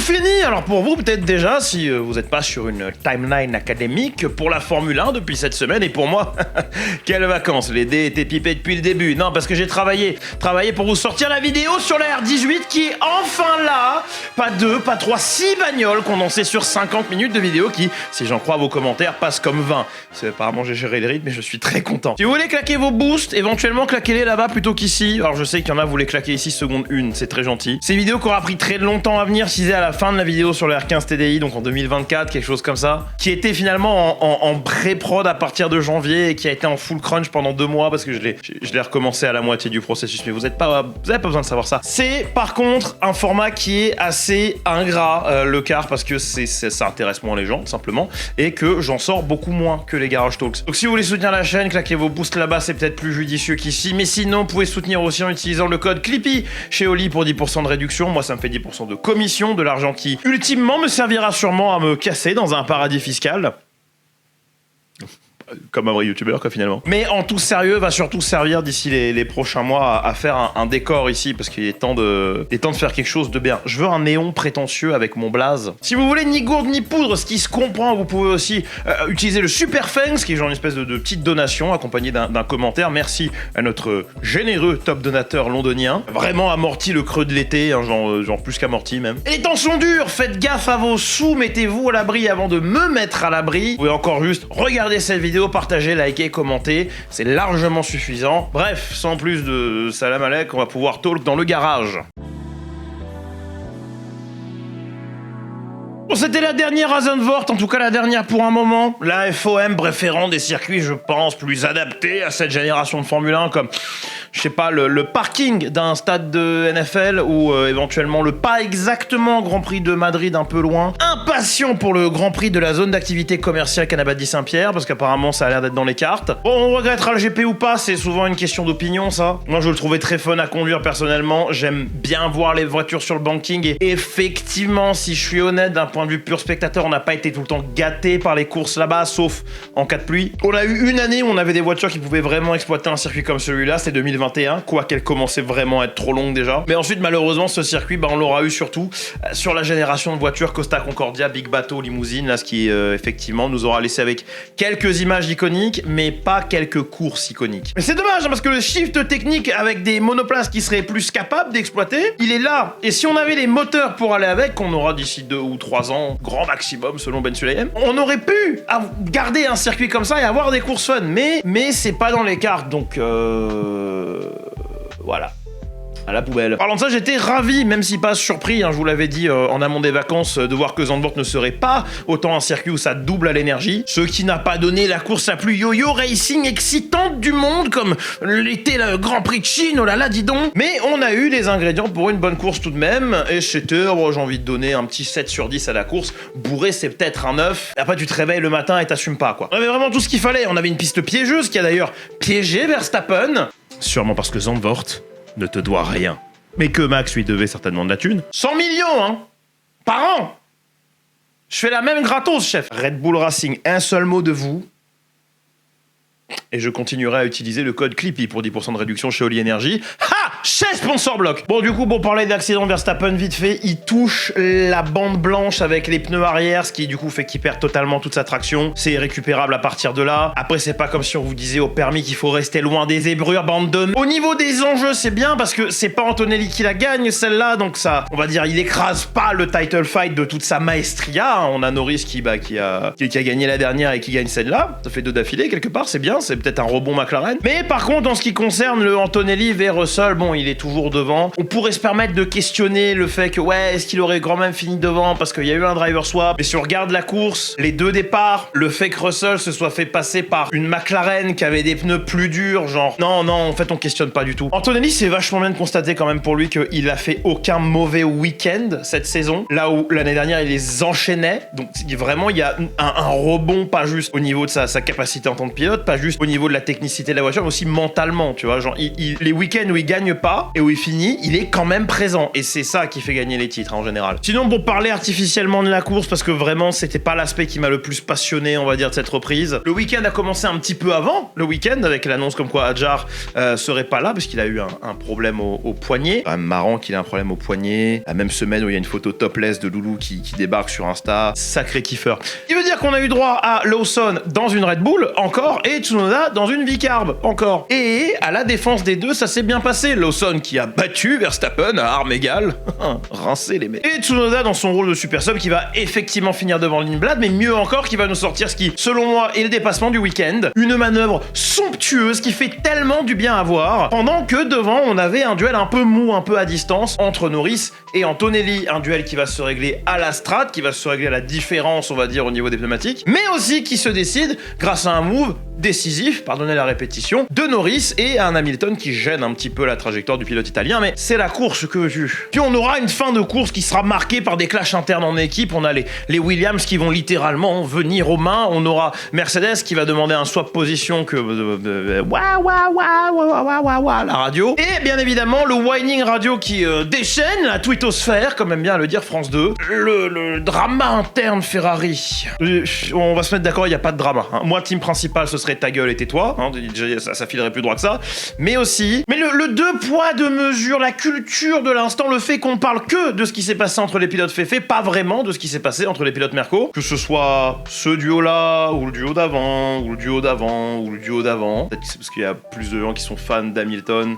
fini. Alors pour vous, peut-être déjà, si vous n'êtes pas sur une timeline académique, pour la Formule 1 depuis cette semaine, et pour moi, quelles vacances. Les dés étaient pipés depuis le début. Non, parce que j'ai travaillé pour vous sortir la vidéo sur la R18 qui est enfin là. Pas 2, pas 3, 6 bagnoles condensées sur 50 minutes de vidéo qui, si j'en crois vos commentaires, passent comme 20. C'est apparemment j'ai géré le rythme, mais je suis très content. Si vous voulez claquer vos boosts, éventuellement claquez-les là-bas plutôt qu'ici. Alors je sais qu'il y en a, vous les claquez ici seconde 1, c'est très gentil. C'est une vidéo qui aura pris très longtemps à venir, si c'est à la fin de la vidéo sur le R15 TDI, donc en 2024, quelque chose comme ça, qui était finalement en pré-prod à partir de janvier et qui a été en full crunch pendant 2 mois parce que je l'ai recommencé à la moitié du processus, mais vous avez pas besoin de savoir ça. C'est par contre un format qui est assez ingrat, le car, parce que ça intéresse moins les gens, simplement, et que j'en sors beaucoup moins que les Garage Talks. Donc si vous voulez soutenir la chaîne, claquez vos boosts là-bas, c'est peut-être plus judicieux qu'ici, mais sinon, vous pouvez soutenir aussi en utilisant le code Clippy chez Oli pour 10% de réduction. Moi, ça me fait 10% de commission, de l'argent qui, ultimement, me servira sûrement à me casser dans un paradis fiscal. Comme un vrai youtubeur, quoi, finalement. Mais en tout sérieux, va surtout servir d'ici les prochains mois à faire un décor ici, parce qu'il est temps de faire quelque chose de bien. Je veux un néon prétentieux avec mon blaze. Si vous voulez ni gourde ni poudre, ce qui se comprend, vous pouvez aussi utiliser le Super Thanks, qui est genre une espèce de petite donation accompagnée d'un commentaire. Merci à notre généreux top donateur londonien. Vraiment amorti le creux de l'été, hein, genre plus qu'amorti même. Et les temps sont durs, faites gaffe à vos sous, mettez-vous à l'abri avant de me mettre à l'abri. Vous pouvez encore juste regarder cette vidéo, partager, liker, commenter, c'est largement suffisant. Bref, sans plus de salam alek, on va pouvoir talk dans le garage. Bon, c'était la dernière à Zandvoort, en tout cas la dernière pour un moment. La FOM préférant des circuits, je pense, plus adaptés à cette génération de Formule 1, comme, je sais pas, le parking d'un stade de NFL ou éventuellement le pas exactement Grand Prix de Madrid un peu loin. Impatient pour le Grand Prix de la zone d'activité commerciale Canabadi-Saint-Pierre, parce qu'apparemment ça a l'air d'être dans les cartes. Bon, on regrettera le GP ou pas, c'est souvent une question d'opinion ça. Moi je le trouvais très fun à conduire personnellement, j'aime bien voir les voitures sur le banking et effectivement, si je suis honnête, d'un point de vue pur spectateur, on n'a pas été tout le temps gâté par les courses là-bas, sauf en cas de pluie. On a eu une année où on avait des voitures qui pouvaient vraiment exploiter un circuit comme celui-là, c'est 2021, quoiqu'elle commençait vraiment à être trop longue déjà. Mais ensuite, malheureusement, ce circuit, on l'aura eu surtout sur la génération de voitures Costa Concordia, Big Bateau, Limousine, là, ce qui effectivement nous aura laissé avec quelques images iconiques, mais pas quelques courses iconiques. Mais c'est dommage, hein, parce que le shift technique avec des monoplaces qui seraient plus capables d'exploiter, il est là. Et si on avait les moteurs pour aller avec, qu'on aura d'ici 2 ou 3 ans, grand maximum selon Ben Sulayem, on aurait pu garder un circuit comme ça et avoir des courses fun, mais c'est pas dans les cartes, donc voilà. À la poubelle. Parlant de ça, j'étais ravi, même si pas surpris, hein, je vous l'avais dit en amont des vacances, de voir que Zandvoort ne serait pas autant un circuit où ça double à l'énergie. Ce qui n'a pas donné la course la plus yo-yo racing excitante du monde, comme l'était le Grand Prix de Chine, oh là là, dis donc. Mais on a eu les ingrédients pour une bonne course tout de même, et c'était, j'ai envie de donner un petit 7 sur 10 à la course. Bourré, c'est peut-être un 9. Après, tu te réveilles le matin et t'assumes pas, quoi. On avait vraiment tout ce qu'il fallait. On avait une piste piégeuse qui a d'ailleurs piégé Verstappen. Sûrement parce que Zandvoort ne te doit rien. Mais que Max lui devait certainement de la thune. 100 millions, hein, par an. Je fais la même gratos, chef. Red Bull Racing, un seul mot de vous. Et je continuerai à utiliser le code Clippy pour 10% de réduction chez Oli Energy. Ha! Chez Sponsor Block. Bon, du coup, pour parler d'accident Verstappen, vite fait, il touche la bande blanche avec les pneus arrière, ce qui du coup fait qu'il perd totalement toute sa traction. C'est récupérable à partir de là. Après, c'est pas comme si on vous disait au permis qu'il faut rester loin des zébrures, bande de... Au niveau des enjeux, c'est bien parce que c'est pas Antonelli qui la gagne, celle-là, donc ça, on va dire, il écrase pas le title fight de toute sa maestria. On a Norris qui a gagné la dernière et qui gagne celle-là. Ça fait 2 d'affilée quelque part, c'est bien, c'est peut-être un rebond McLaren. Mais par contre, en ce qui concerne le Antonelli vers Russell, bon, il est toujours devant. On pourrait se permettre de questionner le fait que, ouais, est-ce qu'il aurait quand même fini devant parce qu'il y a eu un driver swap. Mais si on regarde la course, les 2 départs, le fait que Russell se soit fait passer par une McLaren qui avait des pneus plus durs, genre, non, en fait, on questionne pas du tout. Antonelli, c'est vachement bien de constater quand même pour lui qu'il a fait aucun mauvais week-end cette saison, là où l'année dernière, il les enchaînait. Donc, vraiment, il y a un rebond, pas juste au niveau de sa capacité en tant que pilote, pas juste au niveau de la technicité de la voiture, mais aussi mentalement, tu vois. Genre, les week-ends où il gagne pas et où il finit, il est quand même présent. Et c'est ça qui fait gagner les titres en général. Sinon, pour parler artificiellement de la course, parce que vraiment, c'était pas l'aspect qui m'a le plus passionné, on va dire, de cette reprise. Le week-end a commencé un petit peu avant le week-end, avec l'annonce comme quoi Hadjar serait pas là, parce qu'il a eu un problème au poignet. C'est quand même marrant qu'il ait un problème au poignet. La même semaine où il y a une photo topless de Loulou qui débarque sur Insta. Sacré kiffeur. Ce qui veut dire qu'on a eu droit à Lawson dans une Red Bull, encore, et Tsunoda dans une Vicarb, encore. Et à la défense des deux, ça s'est bien passé. Lawson qui a battu Verstappen à armes égales. Rincé les mecs. Et Tsunoda dans son rôle de super sub qui va effectivement finir devant Lindblad, mais mieux encore, qui va nous sortir ce qui, selon moi, est le dépassement du week-end. Une manœuvre somptueuse qui fait tellement du bien à voir, pendant que devant, on avait un duel un peu mou, un peu à distance, entre Norris et Antonelli. Un duel qui va se régler à la strat, qui va se régler à la différence, on va dire, au niveau des pneumatiques, mais aussi qui se décide grâce à un move décisif, pardonnez la répétition, de Norris et un Hamilton qui gêne un petit peu la trajectoire du pilote italien, mais c'est la course que veux-tu. Puis on aura une fin de course qui sera marquée par des clashs internes en équipe, on a les Williams qui vont littéralement venir aux mains, on aura Mercedes qui va demander un swap position que la radio, et bien évidemment le whining radio qui déchaîne la twittosphère, comme aime bien le dire France 2, le drama interne Ferrari. On va se mettre d'accord, il n'y a pas de drama, hein. Moi, team principal, ce serait ta gueule et tais-toi, hein, ça filerait plus droit que ça, mais le deux poids, deux mesures, la culture de l'instant, le fait qu'on parle que de ce qui s'est passé entre les pilotes Féfé, pas vraiment de ce qui s'est passé entre les pilotes Merco, que ce soit ce duo-là, ou le duo d'avant, ou le duo d'avant, ou le duo d'avant, peut-être que c'est parce qu'il y a plus de gens qui sont fans d'Hamilton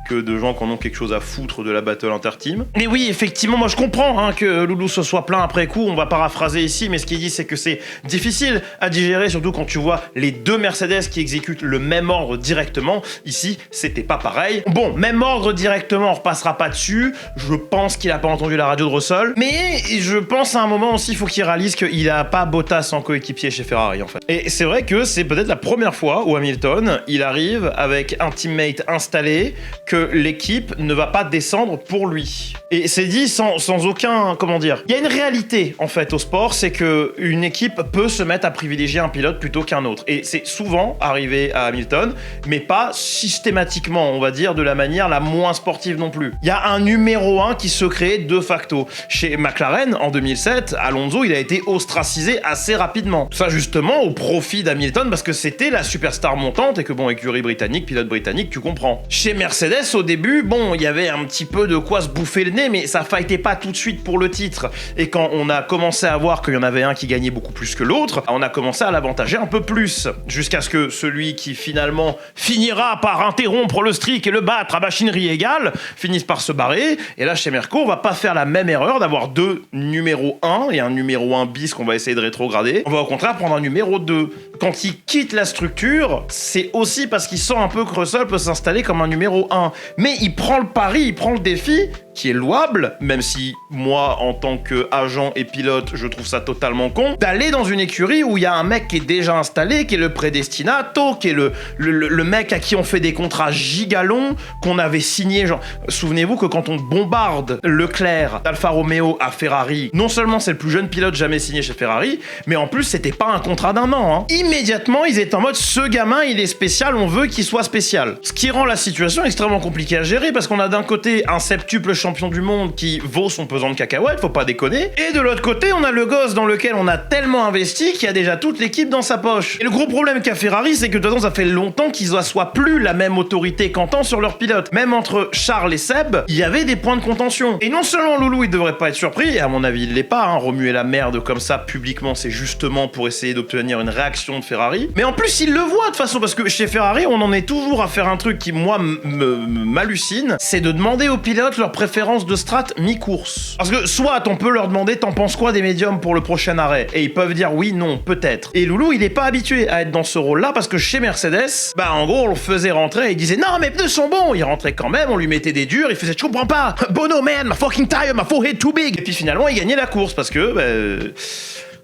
que de gens qui en ont quelque chose à foutre de la battle inter-team. Mais oui, effectivement, moi je comprends hein, que Loulou se soit plaint après coup, on va paraphraser ici, mais ce qu'il dit c'est que c'est difficile à digérer, surtout quand tu vois les deux Mercedes qui exécutent le même ordre directement. Ici, c'était pas pareil. Bon, même ordre directement, on repassera pas dessus, je pense qu'il a pas entendu la radio de Russell, mais je pense à un moment aussi, il faut qu'il réalise qu'il a pas Bottas en coéquipier chez Ferrari en fait. Et c'est vrai que c'est peut-être la première fois où Hamilton, il arrive avec un teammate installé, que l'équipe ne va pas descendre pour lui. Et c'est dit sans aucun... Comment dire ? Il y a une réalité, en fait, au sport, c'est que une équipe peut se mettre à privilégier un pilote plutôt qu'un autre. Et c'est souvent arrivé à Hamilton, mais pas systématiquement, on va dire, de la manière la moins sportive non plus. Il y a un numéro 1 qui se crée de facto. Chez McLaren, en 2007, Alonso, il a été ostracisé assez rapidement. Ça, justement, au profit d'Hamilton, parce que c'était la superstar montante, et que bon, écurie britannique, pilote britannique, tu comprends. Chez Mercedes, au début, bon, il y avait un petit peu de quoi se bouffer le nez, mais ça fightait pas tout de suite pour le titre. Et quand on a commencé à voir qu'il y en avait un qui gagnait beaucoup plus que l'autre, on a commencé à l'avantager un peu plus. Jusqu'à ce que celui qui finalement finira par interrompre le streak et le battre à machinerie égale, finisse par se barrer. Et là, chez Merco, on va pas faire la même erreur d'avoir deux numéro 1 et un numéro 1 bis qu'on va essayer de rétrograder. On va au contraire prendre un numéro 2. Quand il quitte la structure, c'est aussi parce qu'il sent un peu que Russell peut s'installer comme un numéro 1. Mais il prend le pari, il prend le défi, qui est louable, même si moi, en tant qu'agent et pilote, je trouve ça totalement con, d'aller dans une écurie où il y a un mec qui est déjà installé, qui est le prédestinato, qui est le mec à qui on fait des contrats gigalons, qu'on avait signé, genre... Souvenez-vous que quand on bombarde Leclerc d'Alfa Romeo à Ferrari, non seulement c'est le plus jeune pilote jamais signé chez Ferrari, mais en plus c'était pas un contrat d'un an, hein. Immédiatement, ils étaient en mode, ce gamin, il est spécial, on veut qu'il soit spécial. Ce qui rend la situation extrêmement compliquée à gérer, parce qu'on a d'un côté un septuple champion du monde qui vaut son pesant de cacahuètes, faut pas déconner, et de l'autre côté, on a le gosse dans lequel on a tellement investi qu'il y a déjà toute l'équipe dans sa poche. Et le gros problème qu'a Ferrari, c'est que de toute façon, ça fait longtemps qu'ils assoient plus la même autorité qu'antan sur leurs pilotes. Même entre Charles et Seb, il y avait des points de contention. Et non seulement Loulou, il devrait pas être surpris, et à mon avis, il l'est pas, hein, remuer la merde comme ça publiquement, c'est justement pour essayer d'obtenir une réaction de Ferrari, mais en plus, il le voit de toute façon, parce que chez Ferrari, on en est toujours à faire un truc qui, moi, m'hallucine, c'est de demander aux pilotes leur préférence de strat mi-course. Parce que soit on peut leur demander t'en penses quoi des médiums pour le prochain arrêt, et ils peuvent dire oui, non, peut-être. Et Loulou, il est pas habitué à être dans ce rôle-là, parce que chez Mercedes, bah en gros, on le faisait rentrer et il disait non, mes pneus sont bons. Il rentrait quand même, on lui mettait des durs, il faisait je comprends pas, Bono man, my fucking tire, my forehead too big. Et puis finalement, il gagnait la course parce que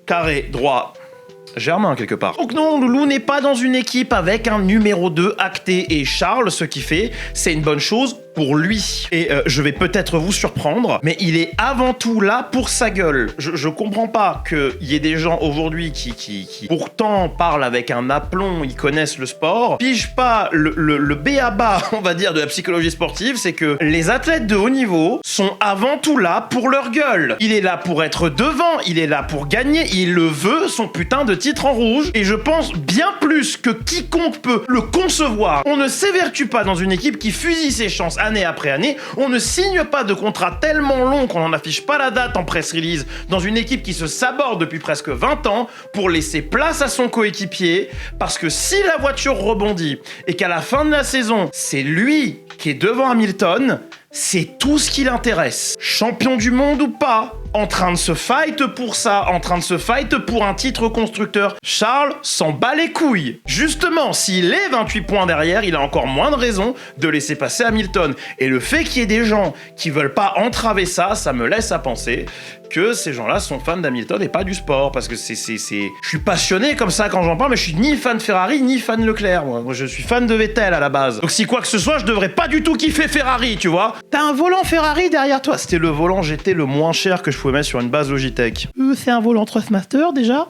carré, droit, Germain quelque part. Donc non, Loulou n'est pas dans une équipe avec un numéro 2 acté, et Charles, ce qu'il fait, c'est une bonne chose pour lui. Et je vais peut-être vous surprendre, mais il est avant tout là pour sa gueule. Je comprends pas qu'il y ait des gens aujourd'hui qui pourtant parlent avec un aplomb, ils connaissent le sport. Pige pas le b.a.-ba, on va dire, de la psychologie sportive, c'est que les athlètes de haut niveau sont avant tout là pour leur gueule. Il est là pour être devant, il est là pour gagner, il le veut, son putain de titre en rouge. Et je pense bien plus que quiconque peut le concevoir. On ne s'évertue pas dans une équipe qui fusille ses chances année après année. On ne signe pas de contrat tellement long qu'on n'en affiche pas la date en press release dans une équipe qui se saborde depuis presque 20 ans pour laisser place à son coéquipier. Parce que si la voiture rebondit et qu'à la fin de la saison, c'est lui qui est devant Hamilton, c'est tout ce qui l'intéresse. Champion du monde ou pas, en train de se fight pour ça, en train de se fight pour un titre constructeur. Charles s'en bat les couilles. Justement, s'il est 28 points derrière, il a encore moins de raisons de laisser passer Hamilton. Et le fait qu'il y ait des gens qui veulent pas entraver ça, ça me laisse à penser que ces gens-là sont fans d'Hamilton et pas du sport. Parce que je suis passionné comme ça quand j'en parle, mais je suis ni fan Ferrari, ni fan Leclerc. Moi, je suis fan de Vettel à la base. Donc si quoi que ce soit, je devrais pas du tout kiffer Ferrari, tu vois. T'as un volant Ferrari derrière toi. C'était le volant GT le moins cher que je pouvais mettre sur une base Logitech. C'est un volant Thrustmaster déjà.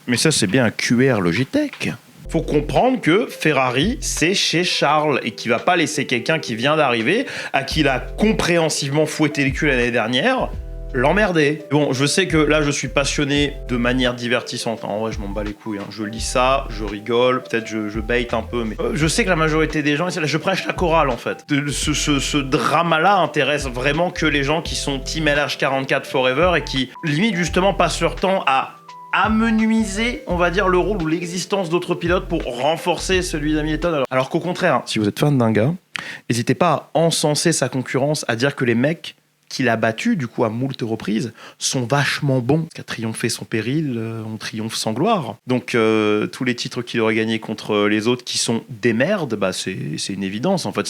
Mais ça, c'est bien un QR Logitech. Faut comprendre que Ferrari, c'est chez Charles et qu'il va pas laisser quelqu'un qui vient d'arriver, à qui il a compréhensivement fouetté les culs l'année dernière, l'emmerder. Bon, je sais que là, je suis passionné de manière divertissante. En vrai, je m'en bats les couilles. Je lis ça, je rigole, peut-être je bait un peu, mais je sais que la majorité des gens, je prêche la chorale en fait. Ce drama-là intéresse vraiment que les gens qui sont Team LH44 Forever et qui, limite, justement, passent leur temps à amenuiser, on va dire, le rôle ou l'existence d'autres pilotes pour renforcer celui d'Hamilton. Alors qu'au contraire, si vous êtes fan d'un gars, n'hésitez pas à encenser sa concurrence, à dire que les mecs qu'il a battus, du coup, à moult reprises, sont vachement bons. Parce qu'à triompher sans péril, on triomphe sans gloire. Donc, tous les titres qu'il aurait gagnés contre les autres qui sont des merdes, bah, c'est une évidence. En fait,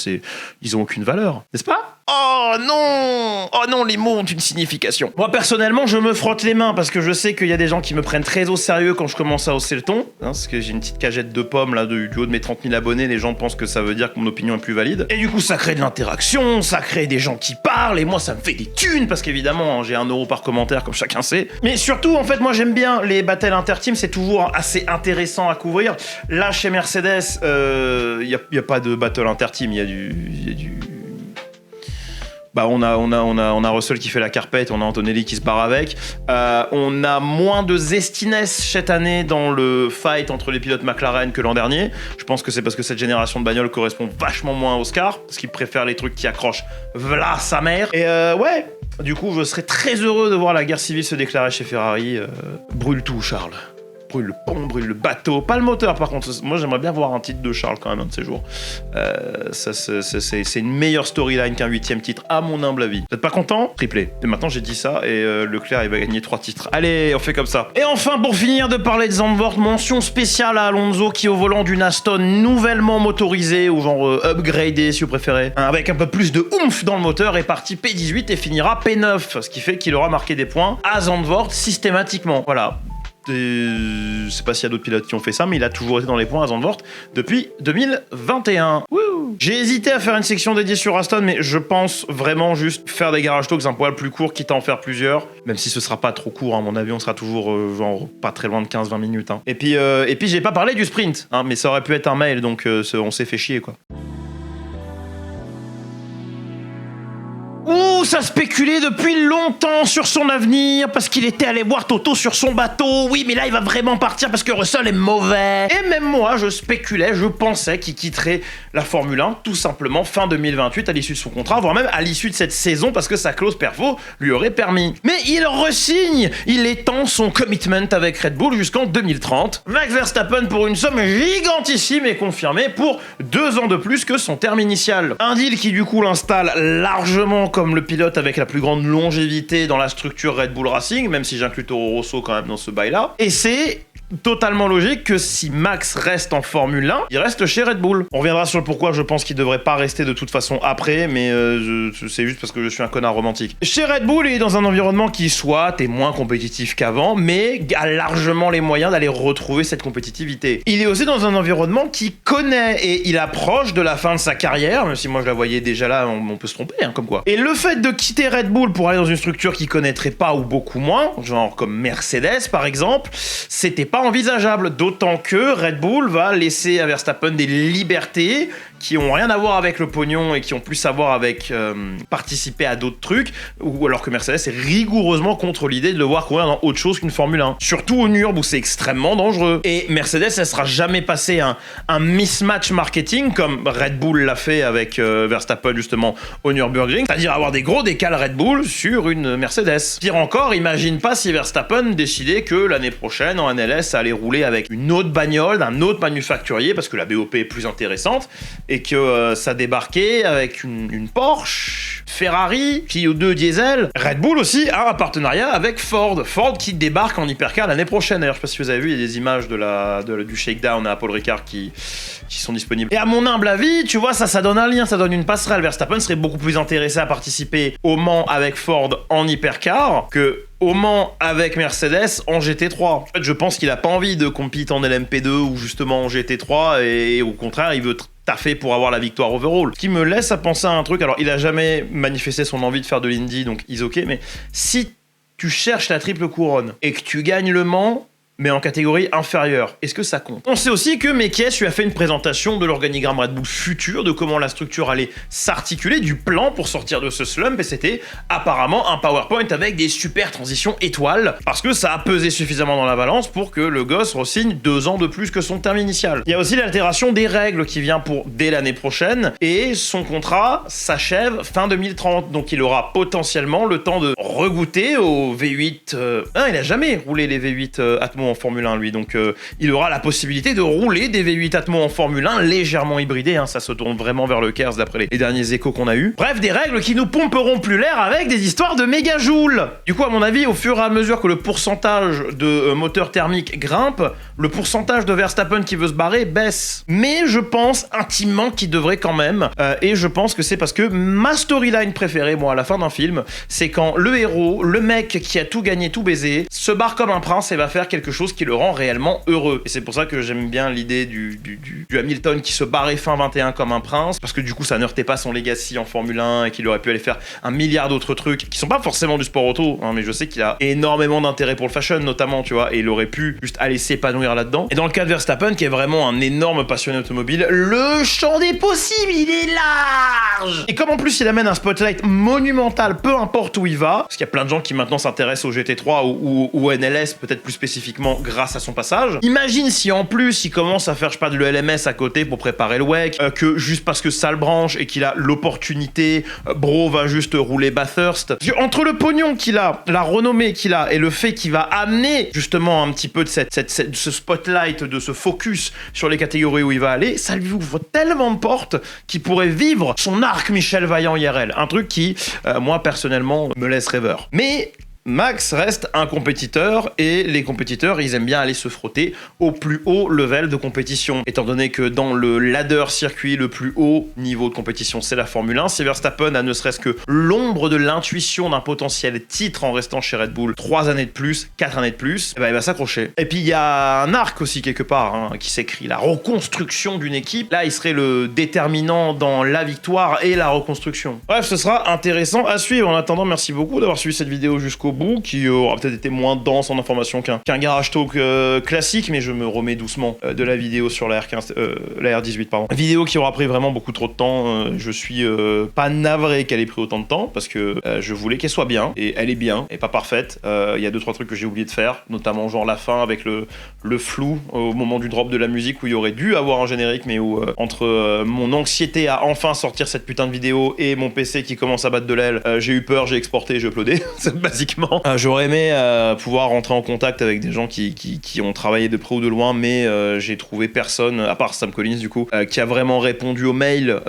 ils ont aucune valeur. N'est-ce pas ? Oh non! Oh non, les mots ont une signification. Moi, personnellement, je me frotte les mains parce que je sais qu'il y a des gens qui me prennent très au sérieux quand je commence à hausser le ton. Parce que j'ai une petite cagette de pommes là, du haut de mes 30 000 abonnés. Les gens pensent que ça veut dire que mon opinion est plus valide. Et du coup, ça crée de l'interaction, ça crée des gens qui parlent. Et moi, ça me fait des thunes parce qu'évidemment, j'ai 1 euro par commentaire, comme chacun sait. Mais surtout, en fait, moi, j'aime bien les battles interteam. C'est toujours assez intéressant à couvrir. Là, chez Mercedes, y a pas de battle interteam. Il y a du... Bah on a Russell qui fait la carpette, on a Antonelli qui se barre avec. On a moins de zestiness cette année dans le fight entre les pilotes McLaren que l'an dernier. Je pense que c'est parce que cette génération de bagnoles correspond vachement moins à Oscar, parce qu'il préfère les trucs qui accrochent v'là sa mère. Et ouais, du coup je serais très heureux de voir la guerre civile se déclarer chez Ferrari. Brûle tout, Charles. Brûle le pont, brûle le bateau, pas le moteur par contre. Moi j'aimerais bien voir un titre de Charles quand même un de ces jours. C'est une meilleure storyline qu'un 8ème titre à mon humble avis. Vous êtes pas content? Triplé. Et maintenant j'ai dit ça et Leclerc il va gagner 3 titres. Allez, on fait comme ça. Et enfin pour finir de parler de Zandvoort, mention spéciale à Alonso qui est au volant d'une Aston nouvellement motorisée ou genre upgradée si vous préférez, avec un peu plus de oomph dans le moteur, est parti P18 et finira P9, ce qui fait qu'il aura marqué des points à Zandvoort systématiquement. Voilà. Je sais pas s'il y a d'autres pilotes qui ont fait ça, mais il a toujours été dans les points à Zandvoort depuis 2021. Wouh. J'ai hésité à faire une section dédiée sur Aston, mais je pense vraiment juste faire des garage talks un poil plus courts, quitte à en faire plusieurs, même si ce sera pas trop court, hein. Mon avis, on sera toujours genre pas très loin de 15-20 minutes. Hein. Et puis j'ai pas parlé du sprint, hein, mais ça aurait pu être un mail, donc on s'est fait chier quoi. Ça spéculait depuis longtemps sur son avenir parce qu'il était allé voir Toto sur son bateau. Oui, mais là, il va vraiment partir parce que Russell est mauvais. Et même moi, je spéculais, je pensais qu'il quitterait la Formule 1 tout simplement fin 2028 à l'issue de son contrat, voire même à l'issue de cette saison parce que sa clause perfo lui aurait permis. Mais il re-signe. Il étend son commitment avec Red Bull jusqu'en 2030. Max Verstappen pour une somme gigantissime est confirmé pour 2 ans de plus que son terme initial. Un deal qui du coup l'installe largement comme le pilote avec la plus grande longévité dans la structure Red Bull Racing, même si j'inclus Toro Rosso quand même dans ce bail-là. Et c'est totalement logique que si Max reste en Formule 1, il reste chez Red Bull. On reviendra sur le pourquoi je pense qu'il devrait pas rester de toute façon après, mais c'est juste parce que je suis un connard romantique. Chez Red Bull, il est dans un environnement qui soit est moins compétitif qu'avant, mais a largement les moyens d'aller retrouver cette compétitivité. Il est aussi dans un environnement qui connaît et il approche de la fin de sa carrière, même si moi je la voyais déjà là, on peut se tromper, hein, comme quoi. Et le fait de quitter Red Bull pour aller dans une structure qu'il connaîtrait pas ou beaucoup moins, genre comme Mercedes par exemple, c'était pas envisageable, d'autant que Red Bull va laisser à Verstappen des libertés qui ont rien à voir avec le pognon et qui ont plus à voir avec participer à d'autres trucs, ou alors que Mercedes est rigoureusement contre l'idée de le voir courir dans autre chose qu'une Formule 1. Surtout au Nürburgring où c'est extrêmement dangereux. Et Mercedes, elle sera jamais passé un mismatch marketing comme Red Bull l'a fait avec Verstappen justement au Nürburgring, c'est-à-dire avoir des gros décals Red Bull sur une Mercedes. Pire encore, imagine pas si Verstappen décidait que l'année prochaine en NLS ça allait rouler avec une autre bagnole d'un autre manufacturier parce que la BOP est plus intéressante et que ça débarquait avec une Porsche, Ferrari, Clio 2 diesel. Red Bull aussi a un partenariat avec Ford. Ford qui débarque en hypercar l'année prochaine. D'ailleurs, je sais pas si vous avez vu, il y a des images du shakedown à Paul Ricard qui sont disponibles. Et à mon humble avis, tu vois, ça donne un lien, ça donne une passerelle. Verstappen serait beaucoup plus intéressé à participer au Mans avec Ford en hypercar que au Mans avec Mercedes en GT3. En fait, je pense qu'il a pas envie de compete en LMP2 ou justement en GT3 et au contraire, il veut taffer pour avoir la victoire overall. Ce qui me laisse à penser à un truc, alors il a jamais manifesté son envie de faire de l'Indy, donc is ok, mais si tu cherches la triple couronne et que tu gagnes le Mans, mais en catégorie inférieure, est-ce que ça compte? On sait aussi que Mekies lui a fait une présentation de l'organigramme Red Bull futur, de comment la structure allait s'articuler, du plan pour sortir de ce slump, et c'était apparemment un PowerPoint avec des super transitions étoiles, parce que ça a pesé suffisamment dans la balance pour que le gosse re-signe 2 ans de plus que son terme initial. Il y a aussi l'altération des règles qui vient pour dès l'année prochaine, et son contrat s'achève fin 2030, donc il aura potentiellement le temps de regoûter au V8... il a jamais roulé les V8 Atmo en Formule 1 lui, donc il aura la possibilité de rouler des V8 Atmo en Formule 1 légèrement hybridés, hein, ça se tourne vraiment vers le KERS d'après les derniers échos qu'on a eu. Bref, des règles qui nous pomperont plus l'air avec des histoires de mégajoules. Du coup, à mon avis, au fur et à mesure que le pourcentage de moteur thermique grimpe, le pourcentage de Verstappen qui veut se barrer baisse. Mais je pense intimement qu'il devrait quand même, et je pense que c'est parce que ma storyline préférée, moi, à la fin d'un film, c'est quand le héros, le mec qui a tout gagné, tout baisé, se barre comme un prince et va faire quelque chose qui le rend réellement heureux. Et c'est pour ça que j'aime bien l'idée du Hamilton qui se barrait fin 21 comme un prince, parce que du coup ça n'heurtait pas son legacy en Formule 1 et qu'il aurait pu aller faire un milliard d'autres trucs qui sont pas forcément du sport auto, hein, mais je sais qu'il a énormément d'intérêt pour le fashion notamment, tu vois, et il aurait pu juste aller s'épanouir là-dedans. Et dans le cas de Verstappen, qui est vraiment un énorme passionné automobile, le champ des possibles, il est large. Et comme en plus il amène un spotlight monumental, peu importe où il va, parce qu'il y a plein de gens qui maintenant s'intéressent au GT3 ou NLS, peut-être plus spécifiquement grâce à son passage. Imagine si en plus il commence à faire, je sais pas, de l'ELMS à côté pour préparer le WEC, que juste parce que ça le branche et qu'il a l'opportunité, Bro va juste rouler Bathurst. Entre le pognon qu'il a, la renommée qu'il a et le fait qu'il va amener justement un petit peu de ce spotlight, de ce focus sur les catégories où il va aller, ça lui ouvre tellement de portes qu'il pourrait vivre son arc Michel Vaillant IRL. Un truc qui, moi personnellement, me laisse rêveur. Mais Max reste un compétiteur et les compétiteurs, ils aiment bien aller se frotter au plus haut level de compétition. Étant donné que dans le ladder circuit, le plus haut niveau de compétition, c'est la Formule 1. Si Verstappen a ne serait-ce que l'ombre de l'intuition d'un potentiel titre en restant chez Red Bull 3 années de plus, 4 années de plus, eh ben, il va s'accrocher. Et puis il y a un arc aussi quelque part hein, qui s'écrit, la reconstruction d'une équipe. Là, il serait le déterminant dans la victoire et la reconstruction. Bref, ce sera intéressant à suivre. En attendant, merci beaucoup d'avoir suivi cette vidéo jusqu'au bout, qui aura peut-être été moins dense en information qu'un garage talk classique, mais je me remets doucement de la vidéo sur la R15, la R18 pardon. Vidéo qui aura pris vraiment beaucoup trop de temps. Je suis pas navré qu'elle ait pris autant de temps parce que je voulais qu'elle soit bien et elle est bien, et pas parfaite. Il y a 2-3 trucs que j'ai oublié de faire, notamment genre la fin avec le flou au moment du drop de la musique où il y aurait dû avoir un générique, mais où entre mon anxiété à enfin sortir cette putain de vidéo et mon PC qui commence à battre de l'aile, j'ai eu peur, j'ai exporté, j'ai uploadé. C'est basiquement basiquement. J'aurais aimé pouvoir rentrer en contact avec des gens qui ont travaillé de près ou de loin, mais j'ai trouvé personne, à part Sam Collins du coup, qui a vraiment répondu aux mails,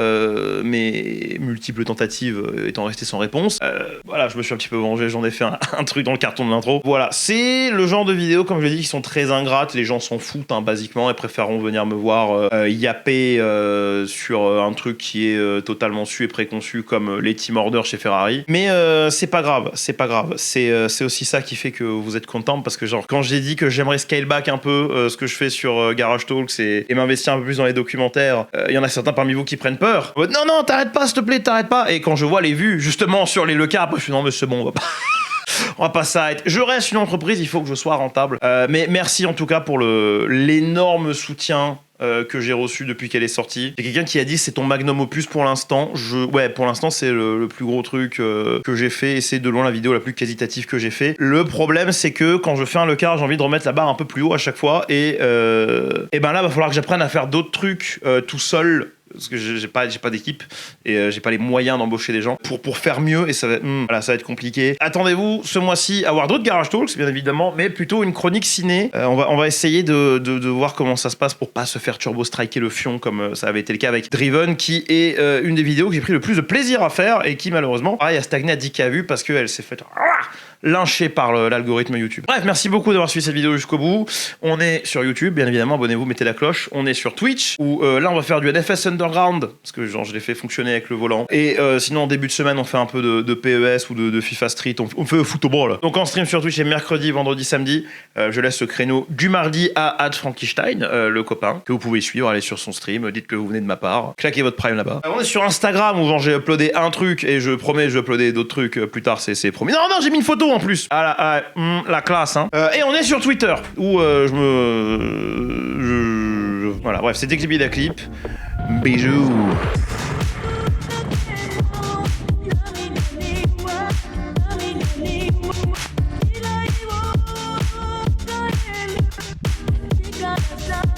mais multiples tentatives étant restées sans réponse. Voilà, je me suis un petit peu vengé, j'en ai fait un truc dans le carton de l'intro. Voilà, c'est le genre de vidéos, comme je l'ai dit, qui sont très ingrates, les gens s'en foutent basiquement et préféreront venir me voir yapper sur un truc qui est totalement su et préconçu comme les team orders chez Ferrari. Mais c'est pas grave, c'est pas grave. C'est aussi ça qui fait que vous êtes content, parce que genre quand j'ai dit que j'aimerais scale back un peu ce que je fais sur Garage Talks et m'investir un peu plus dans les documentaires, il y en a certains parmi vous qui prennent peur. Non, t'arrêtes pas, s'il te plaît, t'arrêtes pas. Et quand je vois les vues justement sur les Lecars, après je suis non mais c'est bon, on va pas... On va pas s'arrêter. Je reste une entreprise, il faut que je sois rentable. Mais merci en tout cas pour l'énorme soutien que j'ai reçu depuis qu'elle est sortie. Il y a quelqu'un qui a dit c'est ton magnum opus pour l'instant. Ouais, pour l'instant c'est le plus gros truc que j'ai fait et c'est de loin la vidéo la plus qualitative que j'ai fait. Le problème c'est que quand je fais un Lecars, j'ai envie de remettre la barre un peu plus haut à chaque fois et ben là va falloir que j'apprenne à faire d'autres trucs tout seul. Parce que j'ai pas d'équipe et j'ai pas les moyens d'embaucher des gens pour faire mieux et ça va être compliqué. Attendez-vous ce mois-ci à avoir d'autres Garage Talks bien évidemment, mais plutôt une chronique ciné. On va essayer de voir comment ça se passe pour pas se faire turbo striker le fion comme ça avait été le cas avec Driven, qui est une des vidéos que j'ai pris le plus de plaisir à faire et qui malheureusement pareil a stagné à 10K vues parce qu'elle s'est faite lynché par l'algorithme YouTube. Bref, merci beaucoup d'avoir suivi cette vidéo jusqu'au bout. On est sur YouTube, bien évidemment, abonnez-vous, mettez la cloche. On est sur Twitch, où là on va faire du NFS Underground, parce que genre je l'ai fait fonctionner avec le volant. Et sinon en début de semaine on fait un peu de PES ou de FIFA Street, on fait football. Donc en stream sur Twitch les mercredis, vendredi, samedi. Je laisse ce créneau du mardi à @Frankenstein, le copain, que vous pouvez suivre, allez sur son stream, dites que vous venez de ma part, claquez votre prime là-bas. On est sur Instagram où genre j'ai uploadé un truc et je promets je vais uploader d'autres trucs plus tard, c'est promis. Non, j'ai mis une photo en plus. La classe, hein. Et on est sur Twitter où voilà, bref, c'était Clip Clip. Bisous. Got